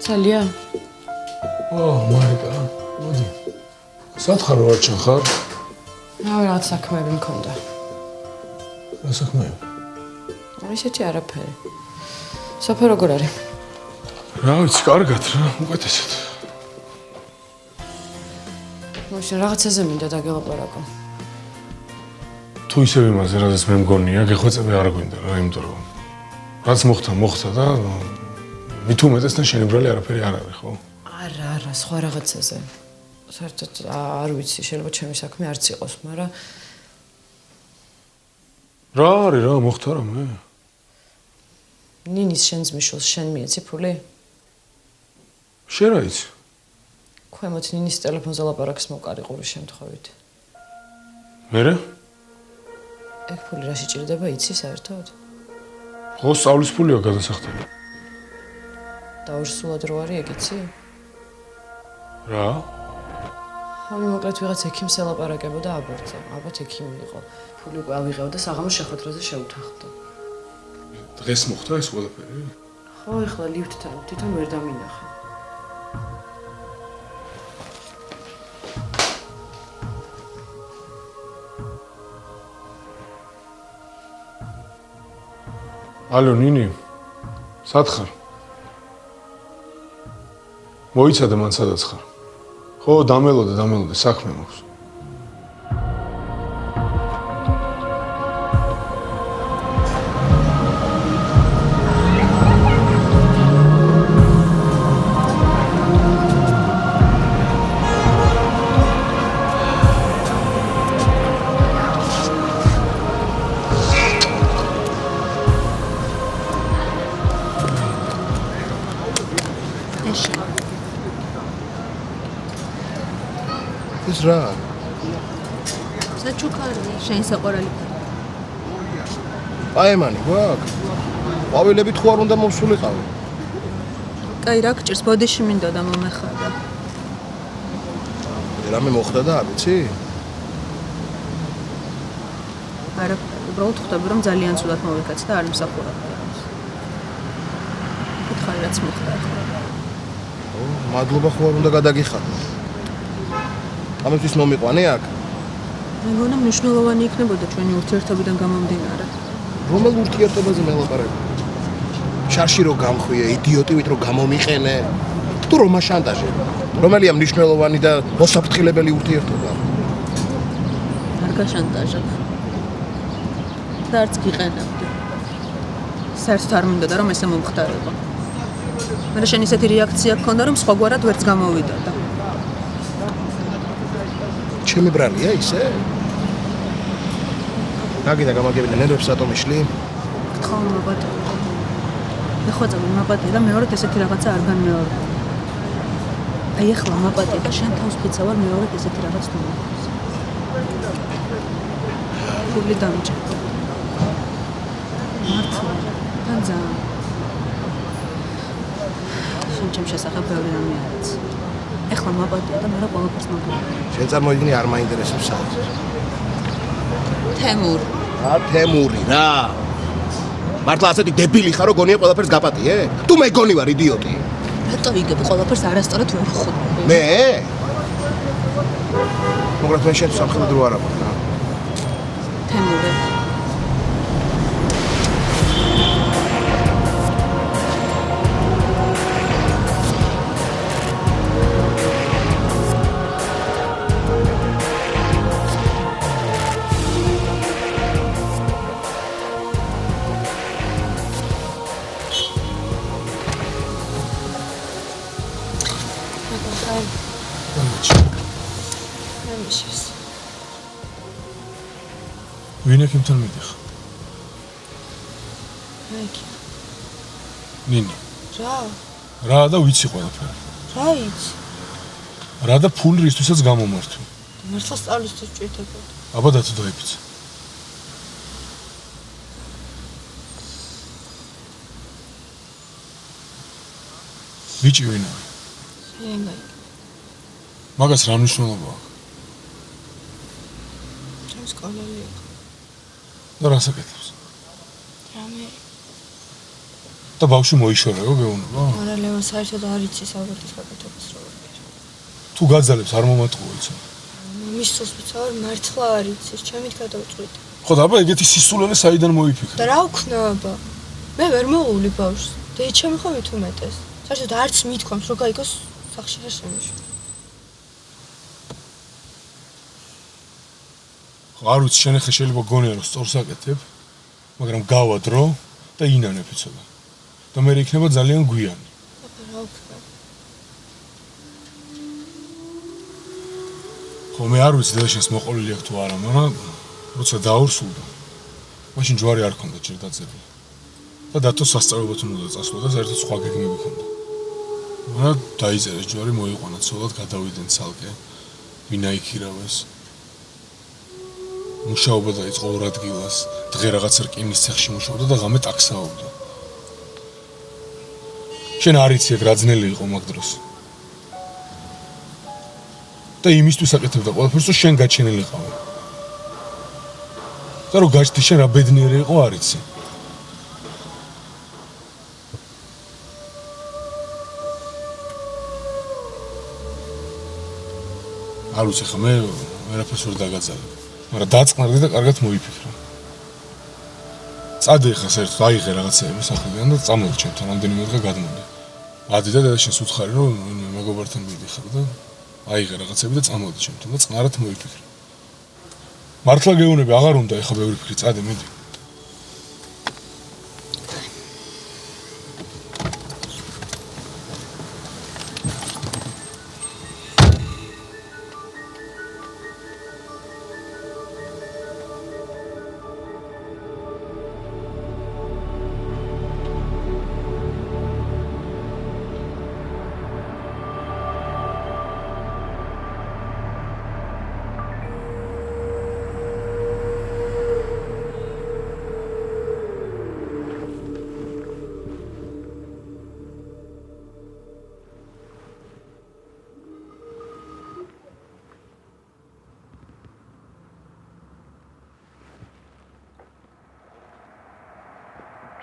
Talia. Marika, მოდი. სათხარ ვარ ჩან ხარ? რაღაც საქმეები მქონდა. რა საქმეა? ისეთი არაფერი. სოფო როგორ არის? რა ვიცი, კარგად რა, უკეთესად. მოშენ რაღაცაზე მინდა დაგელაპარაკო. თუ ისევ იმაზე, რაზეც მე მგონია, გეხვეწები არ გვინდა რა, იმიტომ რომ რაც მოხდა და მით უმეტესთან შენიბრალი არაფერი არ არის, ხო? არა, სხვა რაღაცაზე. საერთოდ არ ვიცი, შეიძლება ჩემი საქმე არც იყოს, მაგრამ რა არის რა, მოხდა რამე? ნინის შენს მიშულს შენ მიეცი ფული? შენ რა იცი? ქვემოთ ნინის ტელეფონზე ლაპარაკს მოვყარიყური შემთხვევით. მერე? ეგ ფული რა შეჭირდება, იცი საერთოდ? ხო, სწავლის ფულია გადასახდელი. დაურსულად რო არის, ეგ იცი? რა? ამი მოკლედ ვიღაც ექიმს ელაპარაკებოდა აბორტზე. ალბათ ექიმი იყო. ფული უკვე ავიღეო და საღამოს შეხვედრაზე შევუთანხმდა. დღეს მოხდა ეს ყველაფერი? ხო, ეხლა ლიფტთან თვითონ ვერ დამინახე. ალო, ნინი. სათხარ? მოიცადე მან სადაც ხარ. ხო, დამელოდე, საქმე მაქვს. ეს რა? საჩუქარია, შენ საყვარელი. პაემანი გვაქვს? ყვავილებით ხო არ უნდა მოვსულიყავი? კაი, რა გჭირს, ბოდიში მინდოდა მომეხარა. რამე მოხდა და არ ვიცი? არა, უბრალოდ ხვდები, რომ ძალიან ცუდად მოვიკაც და არ იმსახურებ. გითხარი რაც მოხდა ახლა. ო, მადლობა ხო არ უნდა გადაგიხადო. ამისთვის მომიყვანე აქ? მეგონა მნიშვნელოვანი იქნებოდა ჩვენი ურთიერთობიდან გამომდინარე. რომელ ურთიერთობაზე მელაპარაკე? შარში რო გამხვიე, იდიოტივით რო გამომიყენე. თუ რომ შანტაჟე. რომელია მნიშვნელოვანი და მოსაფრთხილებელი ურთიერთობა? არ გაშანტაჟებ. და არც გიყენებდი. საერთოდ არ მინდოდა რომ ესე მომხდარიყო. მაგრამ შენ ისეთი რეაქცია გქონდა რომ სხვაგვარად ვერც გამოვიდოდა. ჩემი ბრალია ისე? გაგიდა გამაგებინა ნერვებს რატომ იშლი? გთხოვ მაბატე. ეხოწები მაბატე და მეორედ ესეთი რაღაცა არ განმეორდა. აი ახლა მაბატე და შენ თავს ფიცავარ მეორედ ესეთი რაღაც მომხდარს. ფული დამჭირ. მართლა და შენ ჩემ შესახებ ბევრი რამე არ იცი. ეხლა მაბატია და მე რა ყველაფერს მოგიყვება. შენ წარმოიდგინე არ მაინტერესებს საერთოდ. თემური. თემური რა. მართლა ასეთი დებილი ხარო გონია ყველაფერს გაპატიე? თუ მე გონი ვარ იდიოტი. რატო ვიგებ ყველაფერს არასწორად ვერ ხვდები? მე? მოგრათ მე შენ სამხედრო დრო არ აქვს რა. თემური. ვინ ექიმთან მიდიხ? აიქი. ნინი. რა და ვიცი ყველაფერი. რა იცი? რა და ფული რისთვისაც გამომართვი. მართლა სწავლისთვის ჭირდებოდა. აბა დათო დაიფიცა. ბიჭი ვინ არის? შენგაი. მაგას რა მნიშვნელობა აქვს? ჩემს კოლეგია. და რას აკეთებს? რამე. და ბავშვი მოიშორეო გეუბნება? არა ლევან საერთოდ არ იცის ალბათის გაკეთებას როგორ გეჭირ. თუ გაძალებს არ მომატყუო იცი. მის სულს არ მართლა არ იცის, ჩემით გადავწყვიტე. ხო და აბა ეგეთი სისულელე საიდან მოიფიქრე? და რა ვქნა აბა? მე ვერ მოუვლი ბავშვს. დეიჩემი ხო მით უმეტეს. საერთოდ არც მithქვამს რომ გაიგოს სახში რა შემიშვა. ხო არ ვიცი შენ ახლა შეიძლება გონია რომ სწორს აკეთებ, მაგრამ გავადრო და ინანებ იცოდა. და მე იქნება ძალიან გვიანი. აბა რა ვქნა? ხო მე არ ვიცი დედაშენს მოყოლილი აქვს თუ არა, მაგრამ როცა დაურსულდა, მაშინ ჯვარი არ ქონდა ჯერ დაძებილი. და დათოს სასწავლებელად უნდა წასვლა და საერთოდ სხვა გეგმები ქონდა. მაგრამ დაიწერეს ჯვარი, მოიყვანა ცოლად, გადავიდნენ ცალკე, ვინა იქირავეს. მუშაობა დაიწყო ორ ადგილას, დღე რაღაც რკინის ცეხში მუშაობდა და ღამე ტაქსაობდა. შენ არ იცი ეგ რა ძნელი იყო მაგ დროს. და იმისთვის აკეთებდა ყველაფერს, რომ შენ გაჩენილიყავი. და რომ გაჩნდი შენ რა ბედნიერი იყო არ იცი. არ ვიცი ხა მე ვერაფერს ვერ დაგაძალებ. მაგრამ დაწყნარდი და კარგად მოიფიქრე. წადე ხა საერთოდ აიღე რაღაცეები სახლიდან და წამოდი ჩემთან რამდენიმე დღე გადმოდი. ადი და დედაშენს უთხარი რომ მეგობართან მიდიხარ და აიღე რაღაცები და წამოდი ჩემთან და წყნარად მოიფიქრე. მართლა გეუბნები აღარ უნდა ეხა ბევრი ფიქრი წადე მიდი.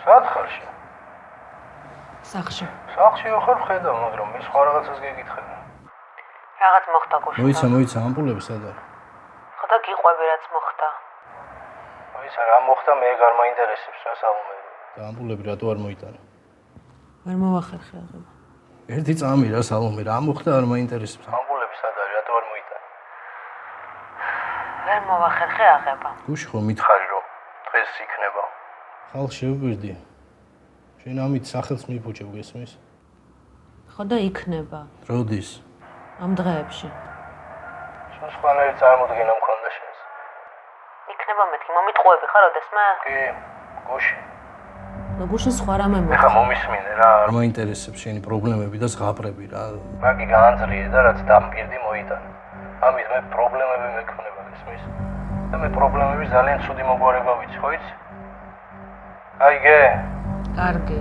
სად ხარში? სახში. სახლში ხარ ხედავ, მაგრამ მე სხვა რაღაცას გეკითხები. რაღაც მოხდა გუშინ. მოიცა, ამპულები სად არის? ხო და გიყვები რაც მოხდა. მოიცა, რა მოხდა მე არ მაინტერესებს რა სალომები. და ამპულები რატო არ მოიტანა? ვერ მოვახერხე აღება. ერთი წამი რა სალომე, რა მოხდა არ მაინტერესებს. ამპულები სად არის, რატო არ მოიტანა? ვერ მოვახერხე აღება. გუში ხო მითხარი რომ დღეს იქნება. ხალხ შევბირდი. შენ ამით სახელს მიფუჭებ გესმის? ხო და იქნება. როდის? ამ დღეებში. შენ სხვანაირი წარმოდგენა მქონდა შენს. იქნება მეთქი, მომიტყუები ხარ ოდესმე? კი, გუში. და გუშინ სხვა რამე მოხდა. ეხა მომისმინე რა. არ მაინტერესებს შენი პრობლემები და ზღაპრები რა. მაგი გაანძრიე და რაც დამპირდი მოიტანა. ამით მე პრობლემები მექნება გესმის? და მე პრობლემები ძალიან ცუდი მოგვარება ვიცი, ხო იცი? აიგე? კარგი.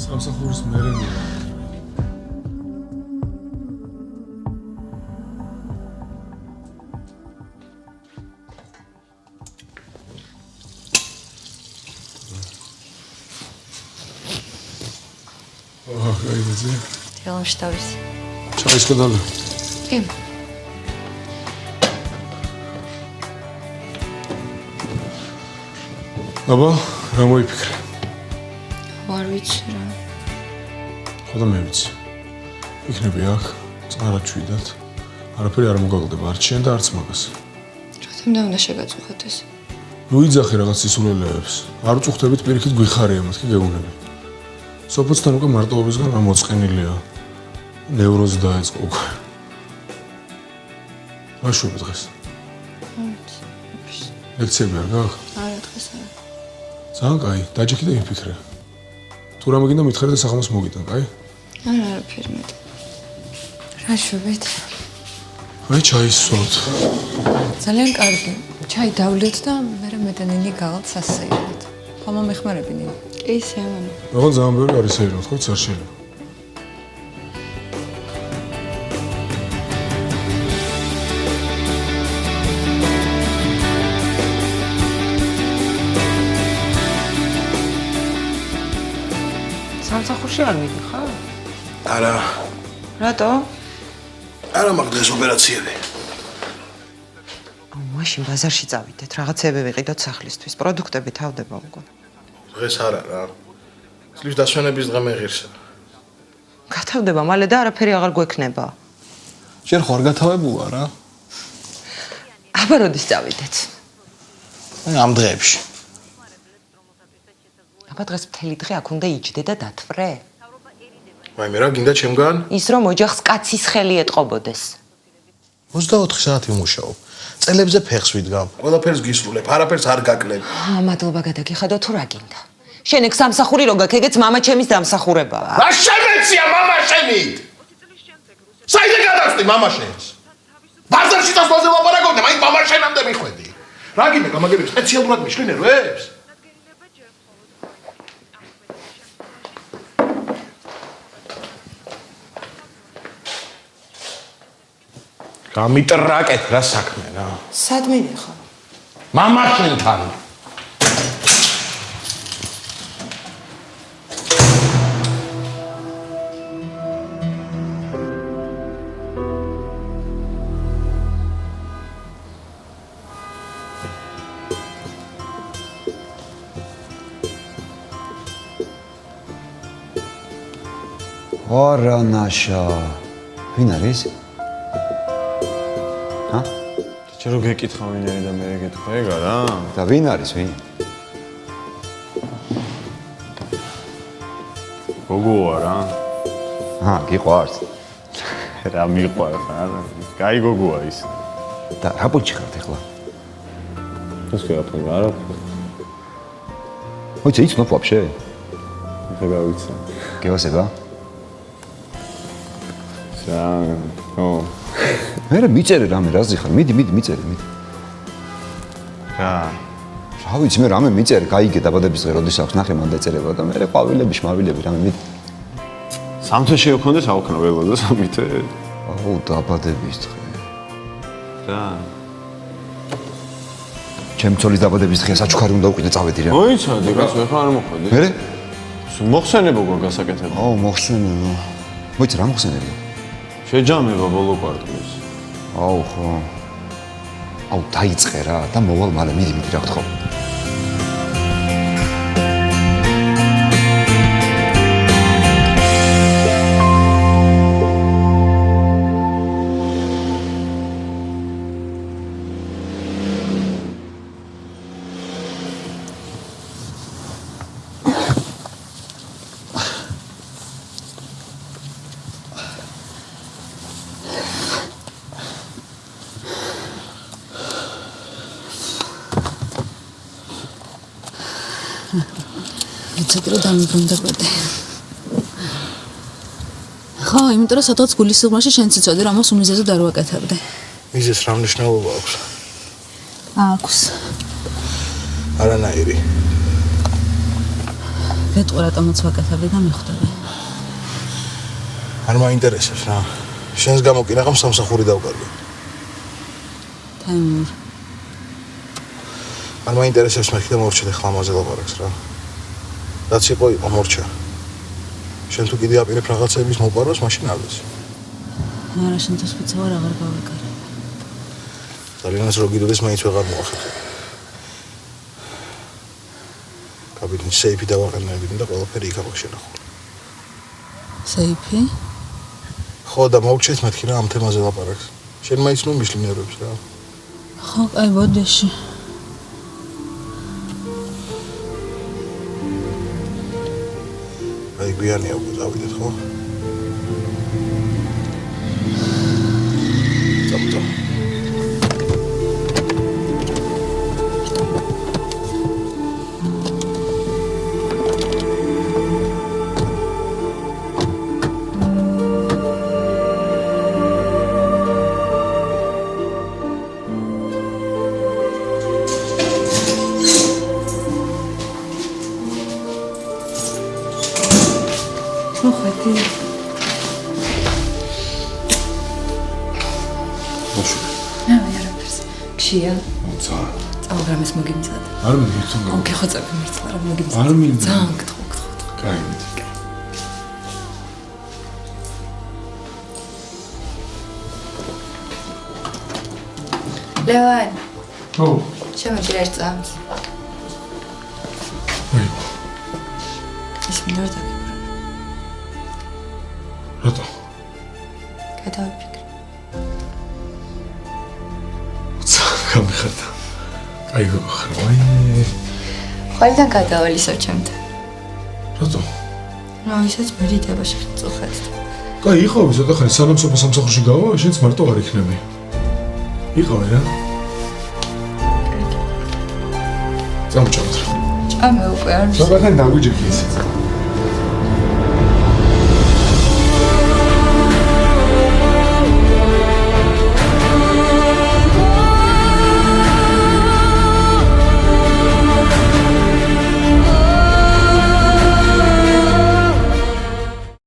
სამსახურის მერენია. გაიგეზე? თელამში თავის. ჩაის გადალა. კი. აბა, რა მოიფიქრე? არ ვიცი რა. ხო და მე ვიცი. იქნები აქ, წყნარად ჩვიდად. არაფერი არ მოგაგდება, არც შენ და არც მაგას. რატომ უნდა შეგაწუხოთ ეს? ნუ იძახი რაღაც სისულელეებს. არ უწუხდებით პირიქით გვიხარია მათი გეუბნები. სოფოცთან უკვე მარტოობისგან ამოწყენილია. ნევროზი დაიწყო უკვე. რა შვები დღეს? ლექციები არ გაქვს? არა, დღეს არა. ძალიან კაი, დაჯექი და იმფიქრე. თუ რამე გინდა მითხარი და საღამოს მოგიტან, კაი? არა, არაფერი მეტი. რა შვებით? აი, ჩაის სვავთ. ძალიან კარგი. ჩაი დავლეთ და მე მეტანინი გავალთ სასეირნოდ. ხომ მომეხმარები ნინი? კი, სევანი. მაგრამ ძალიან ბევრი არის საერთოდ, ხო, არ შეიძლება. სამსახურში არ მიდი ხარ? არა. რატო? არა მაგ ეს ოპერაციები. მაშინ ბაზარში წავიდეთ, რაღაცები ვიყიდოთ სახლისთვის, პროდუქტები თავდება უკვე. დღეს არა რა. წლის დასვენების დღე მეღირსა. გათავდება მალე და არაფერი აღარ გვექნება. შენ ხო არ გათავებულა რა? აბა როდის წავიდეთ? ამ დღეებში. აბა დღეს მთელი დღე აქ უნდა იჯდე და დათვრე. ვაიმე რა გინდა ჩემგან? ის რომ ოჯახს კაცის ხელი ეტყობოდეს. 24 საათი ვმუშაობ. წელებზე ფეხს ვიდგამ. ყველაფერს გისრულებ, არაფერს არ გაკლებ. მადლობა გადაგიხადო თუ რა გინდა. შენ ეგ სამსახური რო გაქვს, ეგეც მამა ჩემის დამსახურებაა. რა შემეცია მამა შენით? საერთოდ გადასწრი მამა შენს. ბაზარში დასვაზე ლაპარაკობდი, მაინც მამა შენამდე მიხვედი. რა გინდა გამაგერებს სპეციალურად მიშლინერებს? გამიტრაკეთ რა საქმე რა. სად მინეხო? მამა შენთან. არა ნაშა. ვინ არის? ჰა? ჩე რო გეკითხა ვინ არის და მე გეკითხა ეგ არა? და ვინ არის ვინ? გოგოა რა. ჰა, გიყვარს. რა მიყვარს არა? კაი გოგოა ის. და რა პოჩი ხართ ახლა? ეს გააფრენ არა? მოიცა იცნობ ვაფშე? ხე გავიცე. გევასება? ო მე მიწერე რამე რაზი ხარ? მიდი მიწერე. რა? რა ვიცი მე რამე მიწერე, გაიგე დაბადების დღე როდის აქვს ნახე მან დაწერება და მე ყვავილები, შმავილები რამე მიდი. სამთვე შეოქონდეს აუქნა ველა და სამითე. აუ დაბადების დღე. რა? ჩემ ცოლის დაბადების დღე საჩუქარი უნდა უყიდე წავედი რა. მოიცადე, გას ხარ არ მოხვედი. მე? მოხსენებო გასაკეთებო. აუ მოხსენებო. მოიცა რა მოხსენებო? შეჯამება ბოლო კვარტლის. აუ ხო. აუ დაიწყე რა და მოვალ მალე მიდი რა გთხოვ. ცოტა რომ დამიბრუნდებოდი. ხო, იმიტომ რომ სადღაც გულის სიღრმეში შენ ციცოდი რომ ამას უმიზეზო და არ ვაკეთებდი. მიზეს რა მნიშვნელობა აქვს? აქვს. არანაირი. ვეტყვი რატომაც ვაკეთებდი და მიხვდები. არ მაინტერესებს რა. შენს გამო კი რაღაც სამსახური დავკარგე. თემურ. არ მაინტერესებს მე კიდე მორჩა ხლა ამაზე ლაპარაკს რა. რაც იყო მორჩა. შენ თუ კიდე აპირებ რაღაცების მოპარვას, მაშინ არ ვიცი. არა, შენ თავს ვიცი ვარ აღარ გავეკარებ. ძალიანაც რო გიდოდეს მაინც ვეღარ მოახერხებ. კაბინეტში სეიფი დავაყენებდი და ყველაფერი იქ აქვს შენახული. სეიფი? ხო და მოვჩეთ მეთქი რა ამ თემაზე ლაპარაკს. შენ მაინც ნუ მიშლინერებს რა. ხო, აი ბოდეში. აი გვიანია უკვე წავიდეთ ხო? წავიდეთ. ხშია? ცა. წავგრამის მოგიმწად. არ მიგიწევ. ოკეი, ხო წები მერცხლა რა მოგიმწად. არ მინდა. ძალიან გთხოვ. კაი. ლევან, ო, შემოჭრა ერთ წამს. აი, ის მინდა რომ დაგიბრუნო. რატო? გადავიფიქრე. გამიხარდა. აი, ხარ, ყველგან გადავალისო ჩემთან. რატო? რა ისაც მე დიდება შეწუხეთ. კაი, იყავი ზოთა ხანი სანამ სამსახურში გავა, შენც მარტო არ იქნები. იყავი რა? წამოჭამთ. ჭამე უკვე არ ზოთა ხანი დაგვიჯექი ისე.